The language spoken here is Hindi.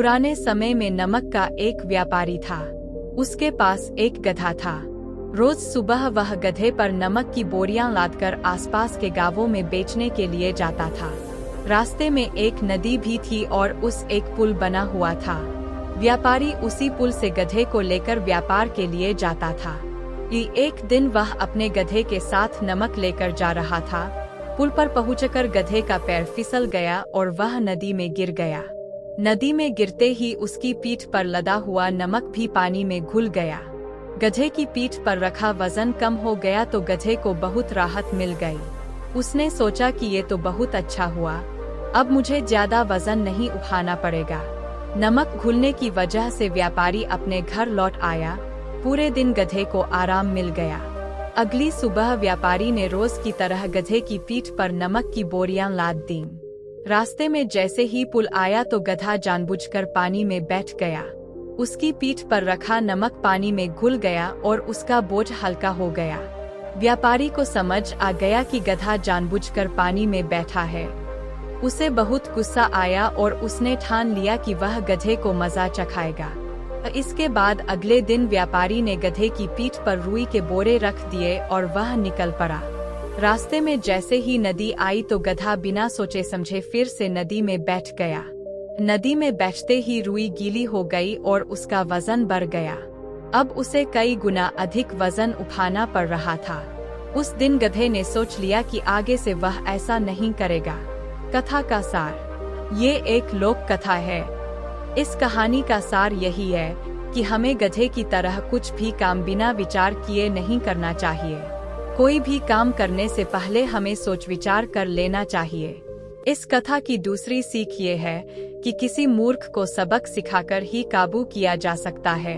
पुराने समय में नमक का एक व्यापारी था। उसके पास एक गधा था। रोज सुबह वह गधे पर नमक की बोरियां लादकर आसपास के गांवों में बेचने के लिए जाता था। रास्ते में एक नदी भी थी और उस एक पुल बना हुआ था। व्यापारी उसी पुल से गधे को लेकर व्यापार के लिए जाता था। एक दिन वह अपने गधे के साथ नमक लेकर जा रहा था। पुल पर पहुंचकर गधे का पैर फिसल गया और वह नदी में गिर गया। नदी में गिरते ही उसकी पीठ पर लदा हुआ नमक भी पानी में घुल गया। गधे की पीठ पर रखा वजन कम हो गया तो गधे को बहुत राहत मिल गई। उसने सोचा कि ये तो बहुत अच्छा हुआ, अब मुझे ज्यादा वजन नहीं उठाना पड़ेगा। नमक घुलने की वजह से व्यापारी अपने घर लौट आया। पूरे दिन गधे को आराम मिल गया। अगली सुबह व्यापारी ने रोज की तरह गधे की पीठ पर नमक की बोरियां लाद दीं। रास्ते में जैसे ही पुल आया तो गधा जानबूझकर पानी में बैठ गया। उसकी पीठ पर रखा नमक पानी में घुल गया और उसका बोझ हल्का हो गया। व्यापारी को समझ आ गया कि गधा जानबूझकर पानी में बैठा है। उसे बहुत गुस्सा आया और उसने ठान लिया कि वह गधे को मजा चखाएगा। इसके बाद अगले दिन व्यापारी ने गधे की पीठ पर रुई के बोरे रख दिए और वह निकल पड़ा। रास्ते में जैसे ही नदी आई तो गधा बिना सोचे समझे फिर से नदी में बैठ गया। नदी में बैठते ही रुई गीली हो गई और उसका वजन बढ़ गया। अब उसे कई गुना अधिक वजन उठाना पड़ रहा था। उस दिन गधे ने सोच लिया कि आगे से वह ऐसा नहीं करेगा। कथा का सार। ये एक लोक कथा है। इस कहानी का सार यही है कि हमें गधे की तरह कुछ भी काम बिना विचार किए नहीं करना चाहिए। कोई भी काम करने से पहले हमें सोच विचार कर लेना चाहिए। इस कथा की दूसरी सीख ये है कि किसी मूर्ख को सबक सिखाकर ही काबू किया जा सकता है।